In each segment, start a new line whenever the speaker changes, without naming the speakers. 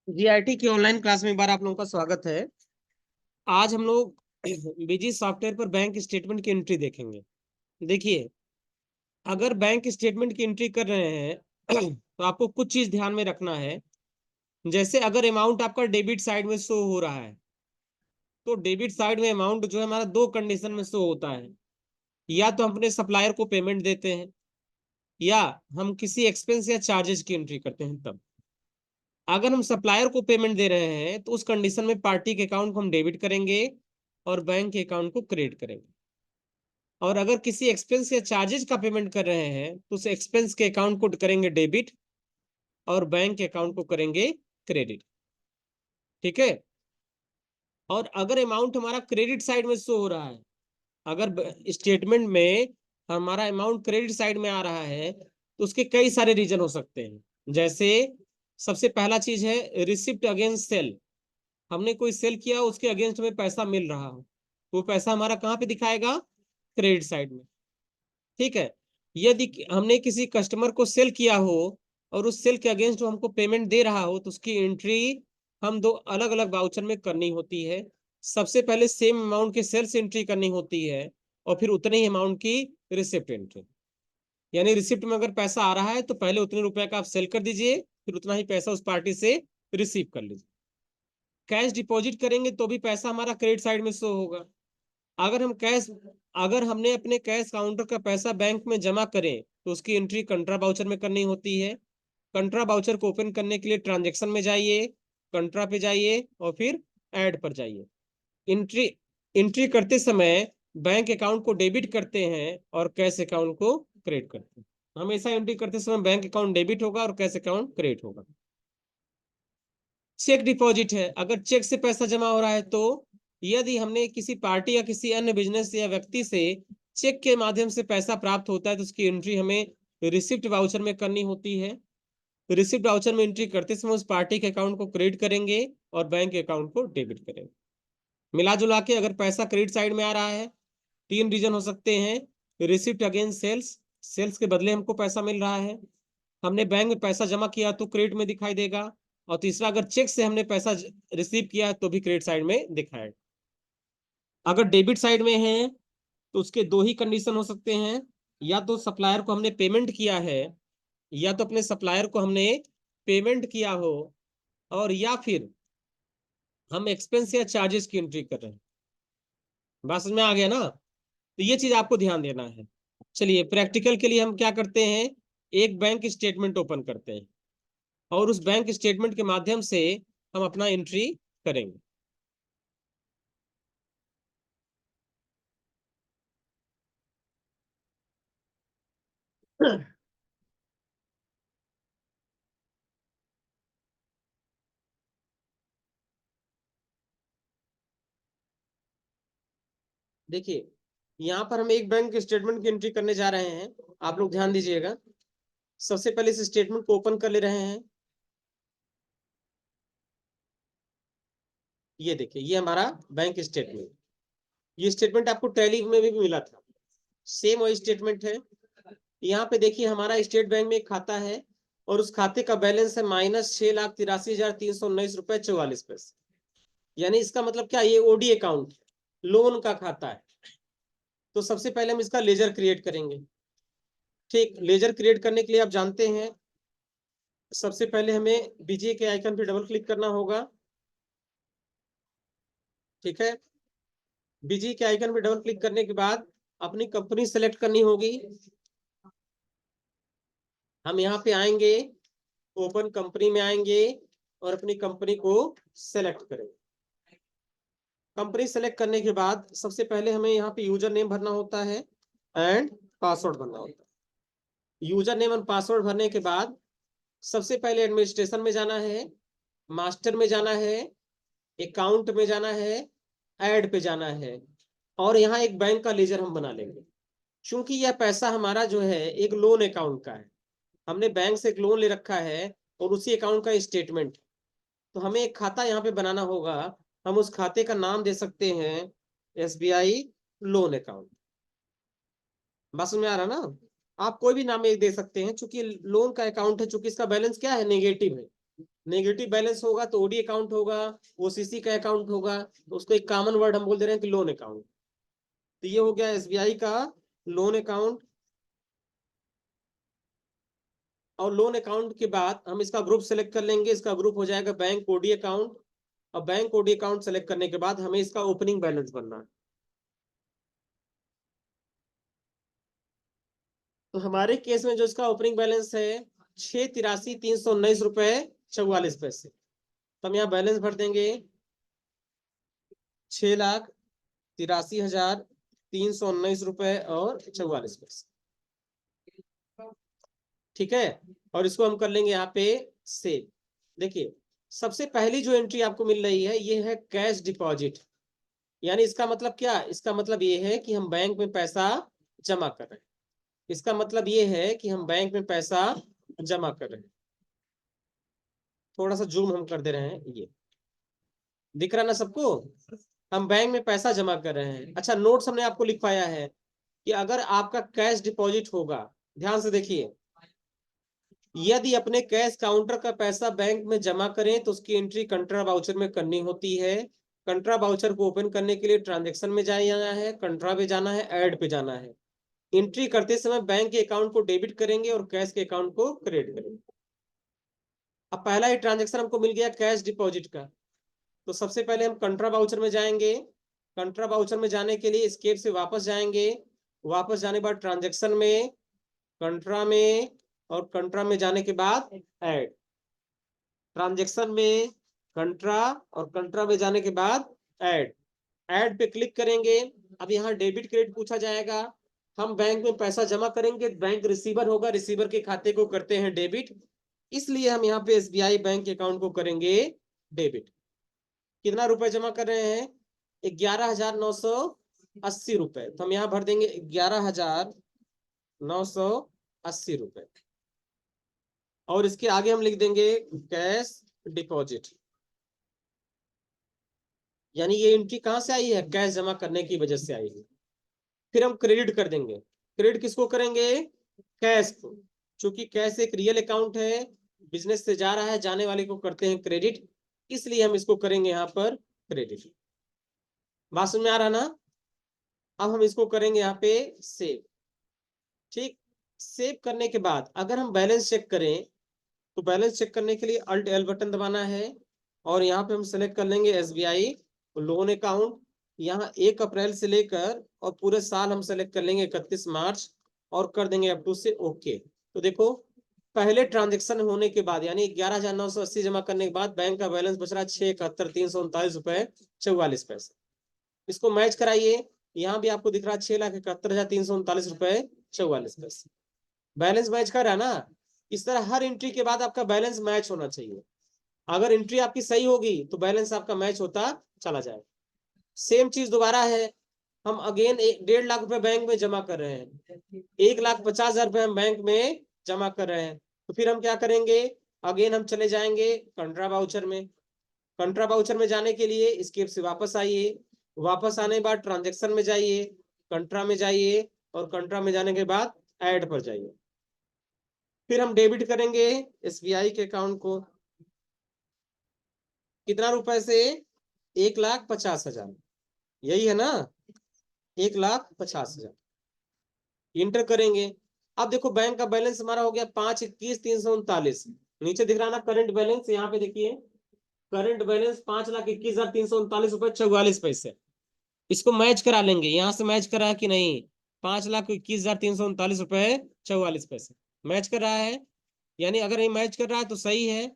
GIT की online class में एक बार आप लोगों का स्वागत है। आज हम लोग बिजी सॉफ्टवेयर पर बैंक स्टेटमेंट की एंट्री देखेंगे। देखिए, अगर बैंक स्टेटमेंट की एंट्री कर रहे हैं तो आपको कुछ चीज ध्यान में रखना है। जैसे अगर अमाउंट आपका डेबिट साइड में शो हो रहा है, तो डेबिट साइड में अमाउंट जो है हमारा दो कंडीशन में शो होता है। या तो हम अपने सप्लायर को पेमेंट देते हैं, या हम किसी एक्सपेंस या चार्जेस की एंट्री करते हैं। तब अगर हम सप्लायर को पेमेंट दे रहे हैं तो उस कंडीशन में पार्टी के अकाउंट को हम डेबिट करेंगे और बैंक के अकाउंट को क्रेडिट करेंगे। और अगर किसी एक्सपेंस या चार्जेस का पेमेंट कर रहे हैं तो उस एक्सपेंस के अकाउंट को करेंगे डेबिट और बैंक के अकाउंट को करेंगे क्रेडिट। ठीक है। और अगर अमाउंट हमारा क्रेडिट साइड में शो हो रहा है, अगर स्टेटमेंट में हमारा अमाउंट क्रेडिट साइड में आ रहा है, तो उसके कई सारे रीजन हो सकते हैं। जैसे सबसे पहला चीज है रिसिप्ट अगेंस्ट सेल। हमने कोई सेल किया, उसके अगेंस्ट में पैसा मिल रहा हो, वो पैसा हमारा कहाँ पे दिखाएगा? क्रेडिट साइड में। ठीक है। यदि हमने किसी कस्टमर को सेल किया हो और उस सेल के अगेंस्ट वो हमको पेमेंट दे रहा हो, तो उसकी एंट्री हम दो अलग अलग वाउचर में करनी होती है। सबसे पहले सेम अमाउंट के सेल्स एंट्री करनी होती है, और फिर उतने ही अमाउंट की रिसिप्ट एंट्री। यानी रिसिप्ट में अगर पैसा आ रहा है तो पहले उतने रुपए का आप सेल कर दीजिए, फिर उतना ही पैसा उस पार्टी से रिसीव कर लीजिए। कैश डिपॉजिट करेंगे तो भी पैसा हमारा क्रेडिट साइड में शो होगा। अगर हम कैश अगर हमने अपने कैश काउंटर का पैसा बैंक में जमा करें तो उसकी एंट्री कंट्रा बाउचर में करनी होती है। कंट्रा बाउचर को ओपन करने के लिए ट्रांजेक्शन में जाइए, कंट्रा पे जाइए और फिर ऐड पर जाइए। एंट्री एंट्री करते समय बैंक अकाउंट को डेबिट करते हैं और कैश अकाउंट को क्रेडिट करते हैं। हमेशा एंट्री करते समय बैंक अकाउंट डेबिट होगा और कैश अकाउंट क्रेडिट होगा। चेक डिपॉजिट है, अगर चेक से पैसा जमा हो रहा है तो यदि हमने किसी पार्टी या किसी अन्य बिजनेस या व्यक्ति से चेक के माध्यम से पैसा प्राप्त होता है तो उसकी एंट्री हमें रिसिप्ट वाउचर में करनी होती है। रिसिप्ट वाउचर में एंट्री करते समय उस पार्टी के अकाउंट को क्रेडिट करेंगे और बैंक के अकाउंट को डेबिट करेंगे। मिला जुला के अगर पैसा क्रेडिट साइड में आ रहा है, तीन रीजन हो सकते हैं। रिसिप्ट अगेंस्ट सेल्स, सेल्स के बदले हमको पैसा मिल रहा है। हमने बैंक में पैसा जमा किया तो क्रेडिट में दिखाई देगा। और तीसरा, अगर चेक से हमने पैसा रिसीव किया तो भी क्रेडिट साइड में दिखाएगा। अगर डेबिट साइड में है तो उसके दो ही कंडीशन हो सकते हैं। या तो सप्लायर को हमने पेमेंट किया है, या तो अपने सप्लायर को हमने पेमेंट किया हो, और या फिर हम एक्सपेंस या चार्जेस की एंट्री कर रहे हैं। बात समझ में आ गया ना? तो ये चीज आपको ध्यान देना है। चलिए, प्रैक्टिकल के लिए हम क्या करते हैं, एक बैंक स्टेटमेंट ओपन करते हैं और उस बैंक स्टेटमेंट के माध्यम से हम अपना एंट्री करेंगे। देखिए, यहाँ पर हम एक बैंक स्टेटमेंट की एंट्री करने जा रहे हैं। आप लोग ध्यान दीजिएगा। सबसे पहले इस स्टेटमेंट को ओपन कर ले रहे हैं। ये देखिए, ये हमारा बैंक स्टेटमेंट। ये स्टेटमेंट आपको टैली में भी मिला था, सेम वही स्टेटमेंट है। यहाँ पे देखिए, हमारा स्टेट बैंक में एक खाता है और उस खाते का बैलेंस है -6,83,319 रुपए 44 पैसे। यानी इसका मतलब क्या, ये ओडी अकाउंट, लोन का खाता है। तो सबसे पहले हम इसका लेजर क्रिएट करेंगे। ठीक, लेजर क्रिएट करने के लिए आप जानते हैं, सबसे पहले हमें बीजे के आइकन पे डबल क्लिक करना होगा। ठीक है। बीजे के आइकन पे डबल क्लिक करने के बाद अपनी कंपनी सेलेक्ट करनी होगी। हम यहाँ पे आएंगे, ओपन कंपनी में आएंगे और अपनी कंपनी को सेलेक्ट करेंगे। कंपनी सेलेक्ट करने के बाद सबसे पहले हमें यहाँ पे यूजर नेम भरना होता है एंड पासवर्ड भरना होता है। यूजर नेम एंड पासवर्ड भरने के बाद सबसे पहले एडमिनिस्ट्रेशन में जाना है, मास्टर में जाना है, अकाउंट में जाना है, ऐड पे जाना है, और यहाँ एक बैंक का लेजर हम बना लेंगे। क्योंकि यह पैसा हमारा जो है एक लोन अकाउंट का है, हमने बैंक से एक लोन ले रखा है और उसी अकाउंट का स्टेटमेंट। तो हमें एक खाता यहाँ पे बनाना होगा। हम उस खाते का नाम दे सकते हैं SBI लोन अकाउंट। बस में आ रहा ना? आप कोई भी नाम एक दे सकते हैं, चूंकि लोन का अकाउंट है, चूंकि इसका बैलेंस क्या है, नेगेटिव है। नेगेटिव बैलेंस होगा तो ओडी अकाउंट होगा, ओसीसी का अकाउंट होगा, तो उसको एक कॉमन वर्ड हम बोल दे रहे हैं कि लोन अकाउंट। तो ये हो गया एसबीआई का लोन अकाउंट। और लोन अकाउंट के बाद हम इसका ग्रुप सेलेक्ट कर लेंगे, इसका ग्रुप हो जाएगा बैंक ओडी अकाउंट। और बैंक ओडी अकाउंट सेलेक्ट करने के बाद हमें इसका ओपनिंग बैलेंस बनना है। तो हमारे केस में जो इसका ओपनिंग बैलेंस है 6,83,319 रुपए 44 पैसे। तो हम यहाँ बैलेंस भर देंगे 6,83,319 रुपए और 44 पैसे। ठीक है, और इसको हम कर लेंगे यहाँ पे सेव। देखिए, सबसे पहली जो एंट्री आपको मिल रही है ये है कैश डिपॉजिट। यानी इसका मतलब क्या, इसका मतलब ये है कि हम बैंक में पैसा जमा कर रहे हैं। इसका मतलब ये है कि हम बैंक में पैसा जमा कर रहे हैं। थोड़ा सा जूम हम कर दे रहे हैं, ये दिख रहा ना सबको। हम बैंक में पैसा जमा कर रहे हैं। अच्छा, नोट्स हमने आपको लिखवाया है कि अगर आपका कैश डिपॉजिट होगा, ध्यान से देखिए, यदि अपने कैश काउंटर का पैसा बैंक में जमा करें तो उसकी एंट्री कंट्रा वाउचर में करनी होती है। कंट्रा वाउचर को ओपन करने के लिए ट्रांजैक्शन में जाना है, कंट्रा पे जाना है, ऐड पे जाना है। एंट्री करते समय बैंक के अकाउंट को डेबिट करेंगे और कैश के अकाउंट को क्रेडिट करेंगे। अब पहला ही ट्रांजैक्शन हमको मिल गया कैश डिपॉजिट का। तो सबसे पहले हम कंट्रा वाउचर में जाएंगे। कंट्रा वाउचर में जाने के लिए एस्केप से वापस जाएंगे। वापस जाने के बाद ट्रांजैक्शन में, कंट्रा में, और कंट्रा में जाने के बाद ऐड। ट्रांजैक्शन में, कंट्रा, और कंट्रा में जाने के बाद ऐड। ऐड पे क्लिक करेंगे। अब यहाँ डेबिट क्रेडिट पूछा जाएगा। हम बैंक में पैसा जमा करेंगे, बैंक रिसीवर होगा, रिसीवर के खाते को करते हैं डेबिट, इसलिए हम यहाँ पे एसबीआई बैंक अकाउंट को करेंगे डेबिट। कितना रुपए जमा कर रहे हैं? 11,980 रुपए। तो हम यहाँ भर देंगे 11,980 रुपए। और इसके आगे हम लिख देंगे कैश डिपॉजिट। यानी ये एंट्री कहां से आई है? कैश जमा करने की वजह से आई है। फिर हम क्रेडिट कर देंगे। क्रेडिट किसको करेंगे? कैश को। चूंकि कैश एक रियल अकाउंट है, बिजनेस से जा रहा है, जाने वाले को करते हैं क्रेडिट, इसलिए हम इसको करेंगे यहाँ पर क्रेडिट। बात समझ में आ रहा ना? अब हम इसको करेंगे यहाँ पे सेव। ठीक, सेव करने के बाद अगर हम बैलेंस चेक करें तो बैलेंस चेक करने के लिए अल्ट एल बटन दबाना है। और यहाँ पे हम सेलेक्ट कर लेंगे एसबीआई लोन अकाउंट। यहाँ 1 अप्रैल से लेकर और पूरे साल हम सेलेक्ट कर लेंगे 31 मार्च, और कर देंगे अप टू से ओके। तो देखो, पहले ट्रांजेक्शन होने के बाद यानी 11,980 जमा करने के बाद बैंक का बैलेंस बच रहा है 6,71,339 रुपए 44 पैसे। इसको मैच कराइए। यहाँ भी आपको दिख रहा है 6,71,339 रुपए 44 पैसे। बैलेंस मैच कर रहा है ना? इस तरह हर एंट्री के बाद आपका बैलेंस मैच होना चाहिए। अगर एंट्री आपकी सही होगी तो बैलेंस आपका मैच होता चला जाएगा। सेम चीज दोबारा है। हम अगेन 1.5 लाख रुपए बैंक में जमा कर रहे हैं, 1,50,000 रुपए हम बैंक में जमा कर रहे हैं। तो फिर हम क्या करेंगे? अगेन हम चले जाएंगे कंट्रा वाउचर में। कंट्रा वाउचर में जाने के लिए स्केप से वापस आइए। वापस आने के बाद ट्रांजेक्शन में जाइए, कंट्रा में जाइए, और कंट्रा में जाने के बाद ऐड पर जाइए। फिर हम डेबिट करेंगे एसबीआई के अकाउंट को। कितना रुपए से? 1,50,000। यही है ना? 1,50,000 इंटर करेंगे। अब देखो बैंक का बैलेंस हमारा हो गया 5,21,339। नीचे दिख रहा ना करंट बैलेंस? यहाँ पे देखिए, करंट बैलेंस 5,21,339 रुपए 44 पैसे। इसको मैच करा लेंगे, यहां से मैच करा है कि नहीं? 5,21,339 रुपए 44 पैसे मैच कर रहा है। यानी अगर ये मैच कर रहा है तो सही है।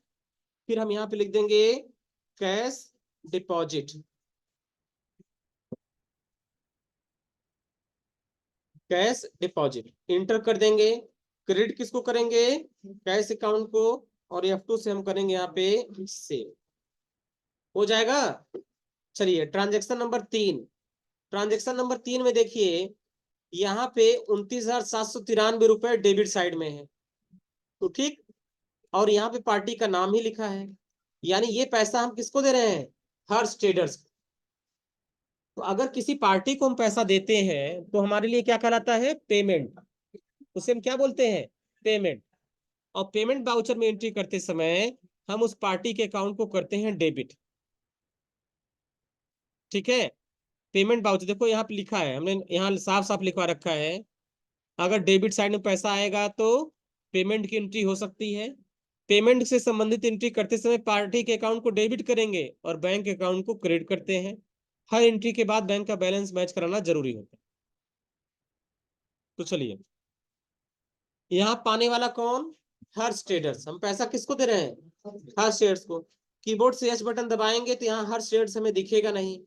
फिर हम यहाँ पे लिख देंगे cash deposit. Cash deposit inter कर देंगे। क्रेडिट किसको करेंगे? कैश अकाउंट को। और F2 से हम करेंगे यहाँ पे सेव। हो जाएगा। चलिए, ट्रांजेक्शन नंबर 3 में देखिए, यहाँ पे 29,793 रुपए डेबिट साइड में है। तो ठीक, और यहाँ पे पार्टी का नाम ही लिखा है, यानी ये पैसा हम किसको दे रहे हैं? हर्ष ट्रेडर्स। तो अगर किसी पार्टी को हम पैसा देते हैं तो हमारे लिए क्या कहलाता है? पेमेंट। उसे हम क्या बोलते हैं? पेमेंट। और पेमेंट वाउचर में एंट्री करते समय हम उस पार्टी के अकाउंट को करते हैं डेबिट। ठीक है, पेमेंट बाउचर देखो यहाँ पे लिखा है, हमने यहाँ साफ साफ लिखवा रखा है, अगर डेबिट साइड में पैसा आएगा तो पेमेंट की एंट्री हो सकती है। पेमेंट से संबंधित एंट्री करते समय पार्टी के अकाउंट को डेबिट करेंगे और बैंक अकाउंट को क्रेडिट करते हैं। हर एंट्री के बाद बैंक का बैलेंस मैच कराना जरूरी होता है। तो चलिए, यहाँ पाने वाला कौन? हर्ष ट्रेडर्स। हम पैसा किसको दे रहे हैं? हर्ष ट्रेडर्स को। कीबोर्ड से एच बटन दबाएंगे तो यहाँ हर्ष ट्रेडर्स हमें दिखेगा नहीं,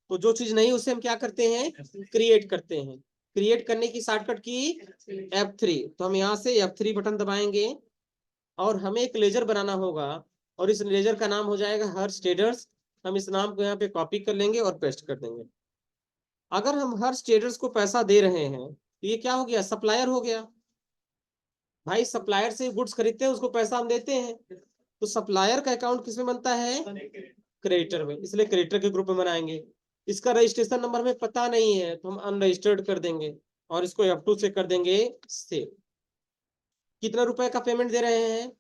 तो जो चीज नहीं उसे हम क्या करते हैं? क्रिएट करते हैं। क्रिएट करने की शॉर्टकट की F3, तो हम यहाँ से F3 बटन दबाएंगे और हमें एक लेजर बनाना होगा और इस लेजर का नाम हो जाएगा हर्ष ट्रेडर्स। हम इस नाम को यहाँ पे कॉपी कर लेंगे और पेस्ट कर देंगे। अगर हम हर्ष ट्रेडर्स को पैसा दे रहे हैं तो ये क्या हो गया? सप्लायर हो गया। भाई सप्लायर से गुड्स खरीदते हैं, उसको पैसा हम देते हैं, तो सप्लायर का अकाउंट किसमें बनता है? क्रेडिटर में, इसलिए क्रेडिटर के ग्रुप में बनाएंगे। इसका रजिस्ट्रेशन नंबर हमें पता नहीं है तो हम अनरजिस्टर्ड कर देंगे और इसको F2 से कर देंगे सेव। कितना रुपए का पेमेंट दे रहे हैं?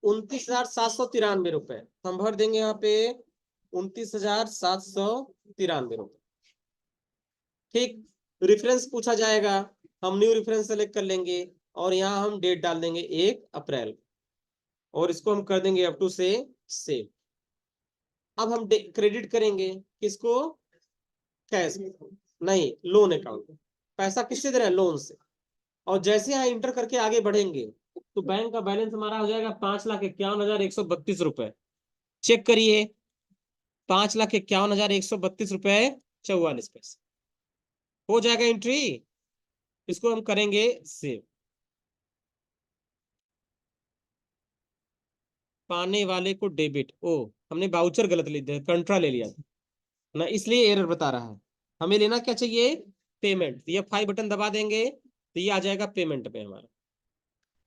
29,793 रुपए। हम भर देंगे यहाँ पे 29,793 रुपए। ठीक, रेफरेंस पूछा जाएगा, हम न्यू रेफरेंस सेलेक्ट कर लेंगे और यहाँ हम डेट डाल देंगे 1 अप्रैल और इसको हम कर देंगे F2 से सेव। अब हम क्रेडिट करेंगे किसको? कैश नहीं, लोन अकाउंट। पैसा किससे दे रहे हैं? लोन से। और जैसे यहाँ इंटर करके आगे बढ़ेंगे तो बैंक का बैलेंस हमारा हो जाएगा 5,51,132 रुपए। चेक करिए, 5,51,132 रुपए 44 पैसे हो जाएगा एंट्री। इसको हम करेंगे सेव। पाने वाले को डेबिट, ओ हमने बाउचर गलत ले दिया, कंट्रा ले लिया ना, इसलिए एरर बता रहा है। हमें लेना क्या चाहिए? पेमेंट। ये 5 बटन दबा देंगे तो ये आ जाएगा पेमेंट पे हमारा।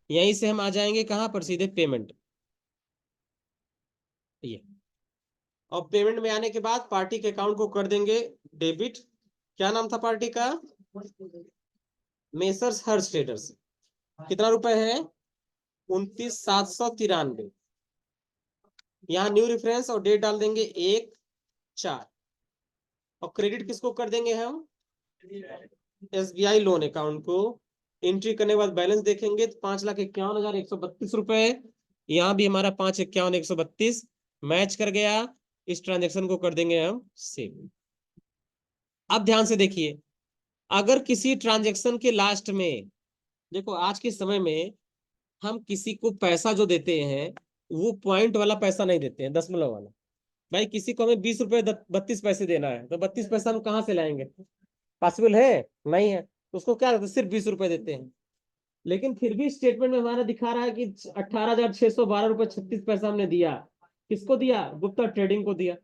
यहीं से हम आ जाएंगे कहां पर? सीधे पेमेंट। ये, और पेमेंट में आने के बाद पार्टी के अकाउंट को कर देंगे डेबिट। क्या नाम था पार्टी का? मेसर्स हर्ष ट्रेडर्स। कितना रुपए है? 29,793। यहाँ न्यू रेफरेंस और डेट डाल देंगे 1/4 और क्रेडिट किसको कर देंगे हम? SBI लोन अकाउंट को। एंट्री करने के बाद बैलेंस देखेंगे तो 5,51,132 रुपए। यहाँ भी हमारा 5,51,132 मैच कर गया। इस ट्रांजेक्शन को कर देंगे हम सेव। अब ध्यान से देखिए, अगर किसी ट्रांजेक्शन के लास्ट में, देखो आज के समय में हम किसी को पैसा जो देते हैं वो पॉइंट वाला पैसा नहीं देते हैं, दशमलव वाला। भाई किसी को हमें 20 रुपए 32 पैसे देना है तो 32 पैसा हम कहाँ से लाएंगे? पॉसिबल है? नहीं है। तो उसको क्या करते हैं? सिर्फ 20 रुपए देते हैं। लेकिन फिर भी स्टेटमेंट में हमारा दिखा रहा है कि 18,612 रुपए 36 पैसा हमने दिया। किसको दिया? गुप्ता ट्रेडिंग को दिया।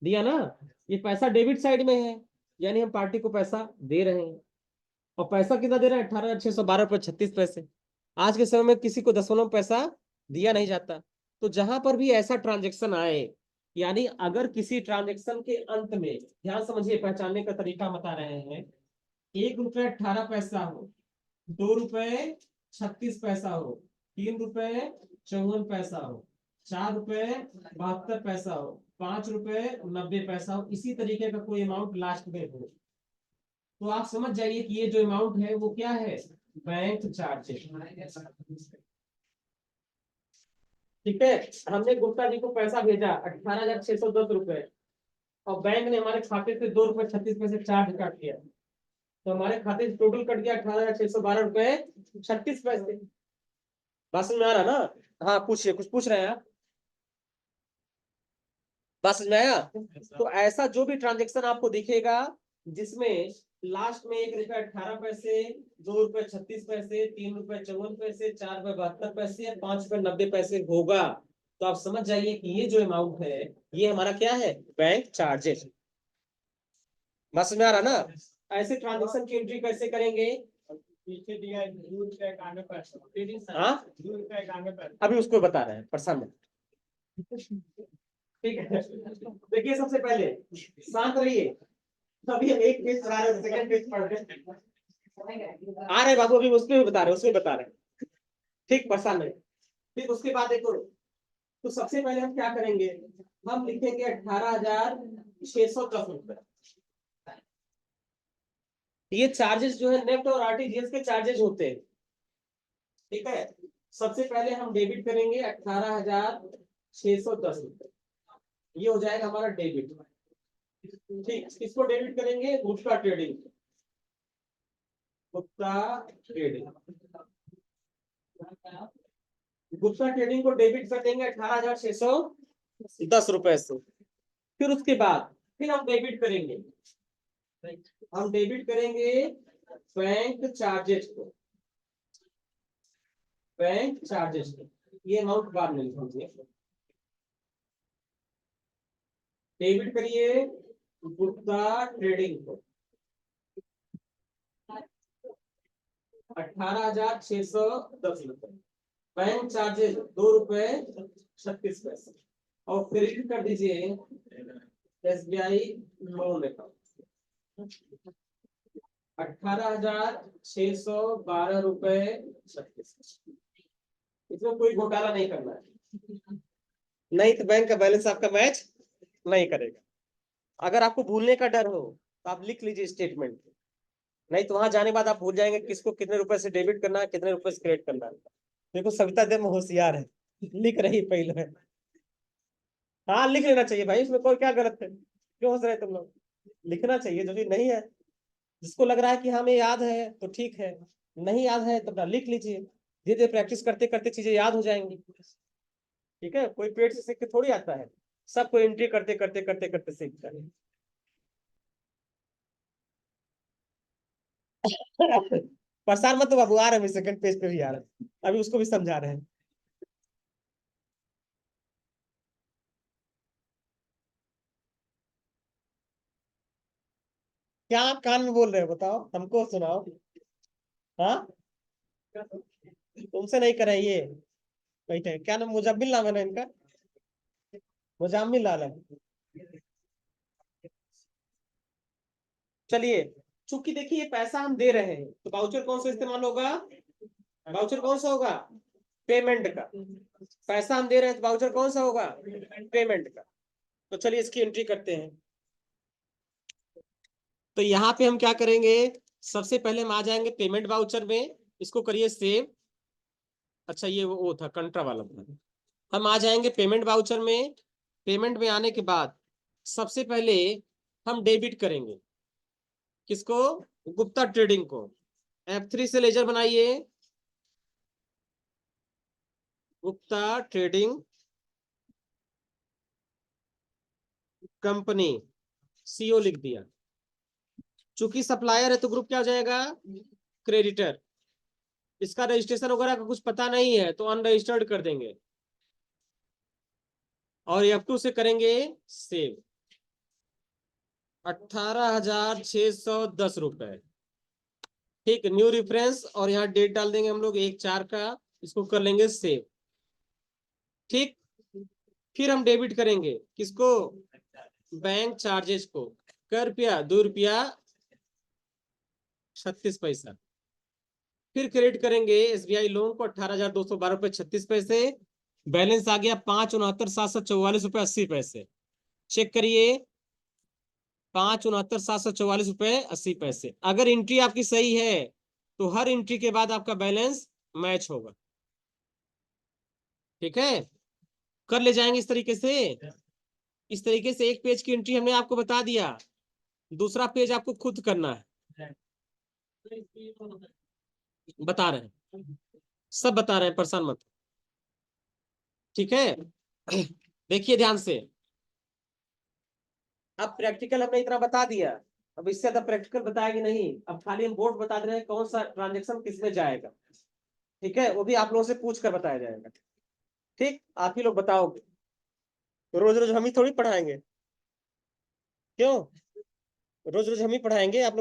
दिया ना? ये पैसा डेबिट साइड में है, यानी हम पार्टी को पैसा दे रहे हैं। और पैसा कितना दे रहे हैं? 18,612 रुपए 36 पैसे। आज के समय में किसी को दशमलव में पैसा दिया नहीं जाता। तो जहां पर भी ऐसा ट्रांजेक्शन आए, यानी अगर किसी ट्रांजेक्शन के अंत में, ध्यान समझिए, पहचानने का तरीका बता रहे हैं, 1 रुपये 18 पैसा हो, 2 रुपए 36 पैसा हो, 3 रुपए 54 पैसा हो, 4 रुपए 72 पैसा हो, 5 रुपए 90 पैसा हो, इसी तरीके का कोई अमाउंट लास्ट में हो, तो आप समझ जाइए कि ये जो अमाउंट है वो क्या है? Bank charges. ठीक है, हमने गुप्ता जी को पैसा भेजा 18,610 रुपए और बैंक ने हमारे खाते से 2 रुपए 36 पैसे चार्ज काट दिया, तो हमारे खाते से टोटल कट गया 18,612 रुपए 36 पैसे। बात समझ में आ रहा ना? हाँ पूछिए, कुछ पूछ रहे हैं आप? बात समझ में आया? तो ऐसा जो भी ट्रांजेक्शन आपको दिखेगा जिसमें लास्ट में 1 रुपये 18 पैसे, 2 रुपए 36 पैसे, 3 रुपए 54 पैसे, 4 रुपए 72 पैसे, 5 रुपए 90 पैसे होगा, तो आप समझ जाइए कि ये जो अमाउंट है ये हमारा क्या है? Bank charges. बात समझ में आ रहा ना? ऐसे ट्रांजेक्शन की एंट्री कैसे करेंगे? पीछे दिया है 2 रुपए 91 पैसे। हाँ 2 रुपए 91 पैसे, अभी उसको बता रहे हैं, परेशान मत। ठीक है, देखिए सबसे पहले शांत रहिए। अभी हम एक पेज चला रहे हैं, सेकंड पेज पढ़ रहे हैं। आ रहे बाबू, अभी उसमें भी बता रहे, उसमें बता रहे। ठीक, परेशान नहीं। फिर उसके बाद देखो, तो सबसे पहले हम क्या करेंगे, हम लिखेंगे 18,610 रुपए। ये चार्जेस जो है नेफ्ट और आरटीजीएस के चार्जेस होते हैं, ठीक है। सबसे पहले हम डेबिट करेंगे 18,610 रुपए, ये हो जाएगा हमारा डेबिट। ठीक, इसको डेबिट करेंगे Gupta trading, Gupta trading, Gupta trading को डेबिट कर देंगे 18,610 रुपए से। फिर उसके बाद फिर हम डेबिट करेंगे, हम डेबिट करेंगे बैंक चार्जेस को, बैंक चार्जेस को, ये अमाउंट बाद में लिखेंगे। डेबिट करिए गुप्ता ट्रेडिंग को 18,610 रुपए, बैंक चार्जेस 2 रुपए 36 पैसे, और क्रेडिट कर दीजिए एसबीआई लोन अकाउंट 18,612 रुपए 36। इसमें कोई घोटाला नहीं करना है, नहीं तो बैंक का बैलेंस आपका मैच नहीं करेगा। अगर आपको भूलने का डर हो तो आप लिख लीजिए स्टेटमेंट, नहीं तो वहां जाने के बाद आप भूल जाएंगे किसको कितने रुपए से डेबिट करना है, कितने रुपए से क्रेडिट करना है। देखो सविता देव होशियार है, लिख रही पहले है। हाँ लिख लेना चाहिए भाई, इसमें कोई क्या गलत है, क्यों हंस रहे तुम लोग, लिखना चाहिए। जो भी नहीं है, जिसको लग रहा है कि हमें याद है तो ठीक है, नहीं याद है तो अपना लिख लीजिए, धीरे धीरे प्रैक्टिस करते करते चीजें याद हो जाएंगी। ठीक है, कोई पेट से सीख के थोड़ी आता है, सबको एंट्री करते करते करते करते सीखता है। परेशान मत हो बाबू, आ रहे हैं, सेकंड पेज पे भी आ रहे हैं, अभी उसको भी समझा रहे हैं। क्या आप कान में बोल रहे हो, बताओ हमको सुनाओ। हाँ, तुमसे नहीं करे ये, बैठे क्या नाम, मुजम्मिल नाम है ना इनका, मुजम्मिल लाल है। चलिए, चूंकि देखिए ये पैसा हम दे रहे हैं तो वाउचर कौन सा इस्तेमाल होगा, वाउचर कौन सा होगा, पेमेंट का। पैसा हम दे रहे हैं तो वाउचर कौन सा होगा, पेमेंट का। तो चलिए इसकी एंट्री करते हैं। तो यहाँ पे हम क्या करेंगे, सबसे पहले हम आ जाएंगे पेमेंट वाउचर में, इसको करिए सेव। अच्छा ये वो था कंट्रा वाला था। हम आ जाएंगे पेमेंट वाउचर में, पेमेंट में आने के बाद सबसे पहले हम डेबिट करेंगे किसको, गुप्ता ट्रेडिंग को। F3 से लेजर बनाइए, गुप्ता ट्रेडिंग कंपनी, सीओ लिख दिया। चूंकि सप्लायर है तो ग्रुप क्या हो जाएगा, क्रेडिटर। इसका रजिस्ट्रेशन वगैरह का कुछ पता नहीं है तो अनरजिस्टर्ड कर देंगे, और F2 से करेंगे सेव 18,610 रुपए। ठीक, न्यू रेफरेंस, और यहाँ डेट डाल देंगे हम लोग 1/4 का, इसको कर लेंगे सेव। ठीक, फिर हम डेबिट करेंगे किसको, बैंक चार्जेस को, कर रुपया 2 रुपया 36 पैसा। फिर क्रेडिट करेंगे एसबीआई लोन को 18,212 रुपए 36 पैसे। बैलेंस आ गया 5,69,744 रुपए 80 पैसे। चेक करिए, 5,69,744 रुपए 80 पैसे। अगर एंट्री आपकी सही है तो हर एंट्री के बाद आपका बैलेंस मैच होगा। ठीक है, कर ले जाएंगे इस तरीके से। इस तरीके से एक पेज की एंट्री हमने आपको बता दिया, दूसरा पेज आपको खुद करना है। बता रहे हैं, सब बता रहे हैं, परेशान मत। ठीक है, देखिए ध्यान से। अब प्रैक्टिकल हमने इतना बता दिया, अब इससे ज्यादा प्रैक्टिकल बताएंगे नहीं, अब खाली हम बोर्ड बता रहे हैं कौन सा ट्रांजेक्शन किस में जाएगा। ठीक है, वो भी आप लोगों से पूछ कर बताया जाएगा। ठीक, आप ही लोग बताओगे, रोज रोज हम ही थोड़ी पढ़ाएंगे, क्यों, रोज रोज हम ही पढ़ाएंगे आप लोग।